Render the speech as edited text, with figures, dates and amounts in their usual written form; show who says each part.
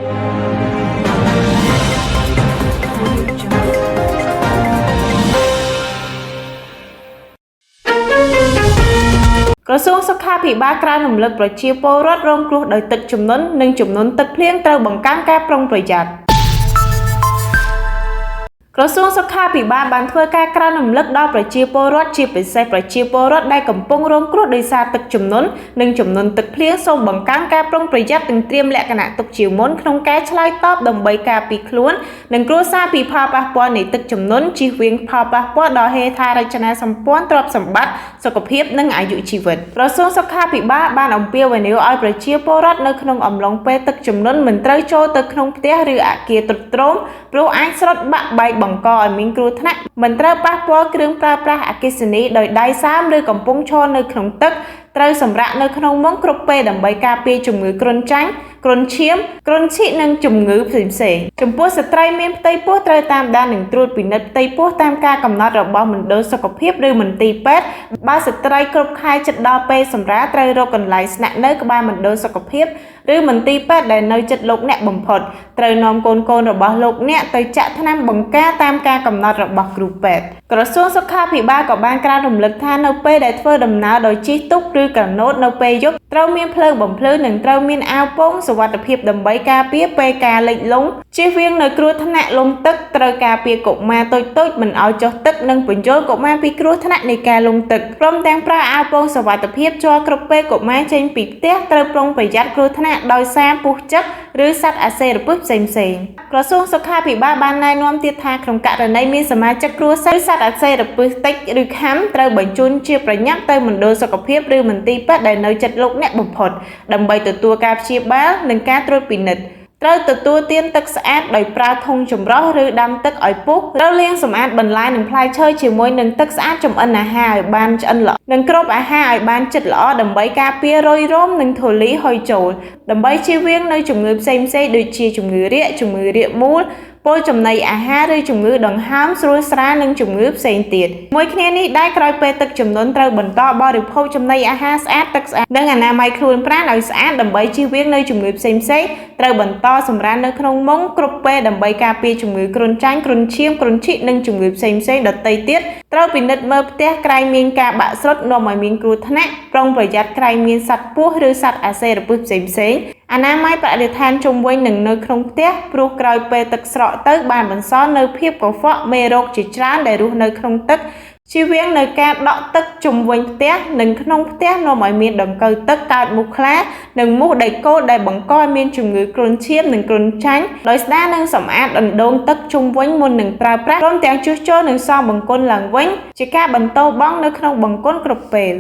Speaker 1: ក្រសួងសុខាភិបាលក្រៅរំលឹកប្រជាពលរដ្ឋរងគ្រោះដោយទឹកជំនន់និងជំនន់ទឹកភ្លៀងត្រូវបង្កើនការប្រុងប្រយ័ត្ន ក្រសួងសុខាភិបាលបានធ្វើការក្រើនរំលឹកដល់ប្រជាពលរដ្ឋជាពិសេសប្រជាពលរដ្ឋដែលកំពុងរងគ្រោះដោយសារទឹកជំនន់និងជំនន់ទឹកភ្លៀងសូមបង្កើនការប្រុងប្រយ័ត្ននិងត្រៀមលក្ខណៈទុកជាមុនក្នុងការឆ្លើយតបដើម្បីការពារខ្លួននិងគ្រួសារពីផលប៉ះពាល់នៃទឹកជំនន់ជៀសវាងផលប៉ះពាល់ដល់ហេដ្ឋារចនាសម្ព័ន្ធទ្រព្យសម្បត្តិសុខភាពនិងអាយុជីវិតក្រសួងសុខាភិបាលបានអំពាវនាវឲ្យប្រជាពលរដ្ឋនៅក្នុងអំឡុងពេលទឹកជំនន់មិនត្រូវចូលទៅក្នុងផ្ទះឬអគារទ្រុឌទ្រោមព្រោះអាចស្រុតបាក់បែកបង្កឲ្យមានគ្រោះថ្នាក់មិនត្រូវប៉ះពាល់គ្រឿងប្រើប្រាស់អគ្គិសនីដោយដៃសើមឬកំពុងឈរនៅក្នុងទឹកត្រូវសម្រាកនៅក្នុងមុងគ្រប់ពេលដើម្បីការពារជំងឺគ្រុនចាញ់គ្រុនឈាមគ្រុនឈីកនិងជំងឺផ្សេងៗចំពោះស្ត្រីមានផ្ទៃពោះត្រូវតាមដាននិងត្រួតពិនិត្យផ្ទៃពោះតាមការកំណត់របស់មណ្ឌលសុខភាពឬមន្ទីរពេទ្យបើស្ត្រីគ្រប់ខែជិតដល់ពេលសម្រាលត្រូវរកកន្លែងស្នាក់នៅក្បែរមណ្ឌលសុខភាពឬមន្ទីរពេទ្យដែលនៅជិតលោកអ្នកបំផុតត្រូវនាំកូនៗរបស់លោកអ្នកទៅចាក់ថ្នាំបង្ការតាមការកំណត់របស់គ្រូពេទ្យក្រសួងសុខាភិបាលក៏បានក្រើនរំលឹកថានៅពេលដែលធ្វើដំណើរដោយជិះទូកឬកាណូតនៅពេលយប់ត្រូវមានភ្លើងបំភ្លឺនិងត្រូវមានអាវពោងសុវត្ថិភាពដើម្បីការពារពេលការលិចលង់ជៀសវាងនៅគ្រោះថ្នាក់លង់ទឹកត្រូវការពារកុមារតូចៗមិនឲ្យចុះទឹកនិងបញ្យល់កុមារពីគ្រោះថ្នាក់នៃការលង់ទឹកព្រមទាំងប្រើអាវពោងសុវត្ថិភាពជាប់គ្រប់ពេលកុមារចេញពីផ្ទះត្រូវប្រុងប្រយ័ត្នគ្រោះថ្នាក់ដោយសារពស់ចឹកឬសត្វអាសិរពិសផ្សេងៗក្រសួងសុខាភិបាលបានណែនាំទៀតថាក្នុងករណីមានសមាជិកគ្រួសារសត្វអាសិរពិសតិចឬខាំត្រូវបញ្ជូនជាប្រញាប់ទៅមណ្ឌលសុខភាពឬមន្ទីរពេទ្យដែលនៅជិតលោកអ្នកបំផុតដើម្បីទទួលការព្យាបាលនិងការត្រួតពិនិត្យត្រូវទទួលទានទឹកស្អាតដោយប្រើធុងចម្រោះឬដាំទឹកឲ្យពុះត្រូវលាងសម្អាតបន្លែនិងផ្លែឈើជាមួយនឹងទឹកស្អាតចម្អិនអាហារឲ្យបានឆ្អិនល្អនិងគ្របអាហារឲ្យបានជិតល្អដើម្បីការពាររុយរោមនិងធូលីហុយចូលដើម្បីជៀសវាងនៅជំងឺផ្សេងៗដូចជាជំងឺរាគជំងឺរាគមូលពលចំណីអាហារឬជំងឺដង្ហើមស្រួលស្រាលនិងជំងឺផ្សេងទៀតមួយគ្នានេះដែរក្រោយពេលទឹកជំនន់ត្រូវបន្តបរិភោគចំណីអាហារស្អាតទឹកស្អាតនិងអនាម័យខ្លួនប្រាណឲ្យស្អាតដើម្បីជៀសវាងនៅជំងឺផ្សេងៗត្រូវបន្តសម្រាលនៅក្នុងមុងគ្រប់ពេលដើម្បីការពារជំងឺគ្រុនចាញ់គ្រុនឈាមគ្រុនឈីកនិងជំងឺផ្សេងៗដទៃទៀតត្រូវពិនិត្យមើលផ្ទះក្រែងមានការបាក់ស្រុតនាំឲ្យមានគ្រោះថ្នាក់ប្រុងប្រយ័ត្នក្រែងមានសត្វពស់ឬសត្វអាសិរពិសផ្សេងៗអនាម័យបរិស្ថានជុំវិញនិងនៅក្នុងផ្ទះព្រោះក្រោយពេលទឹកស្រកទៅបានបន្សល់នៅភាពកខ្វក់មេរោគជាច្រើនដែលរស់នៅក្នុងទឹកជៀសវាងនៅការដក់ទឹកជុំវិញផ្ទះនិងក្នុងផ្ទះនាំឲ្យមានដង្កូវទឹកកើតមូសខ្លានិងមូសដែកគោលដែលបង្កឲ្យមានជំងឺគ្រុនឈាមនិងគ្រុនចាញ់ដោយស្ដារនិងសម្អាតអណ្ដូងទឹកជុំវិញមុននឹងប្រើប្រាស់ព្រមទាំងជួសជុលនិងសងបង្គន់ឡើងវិញជាការបន្តបង់នៅក្នុងបង្គន់គ្រប់ពេល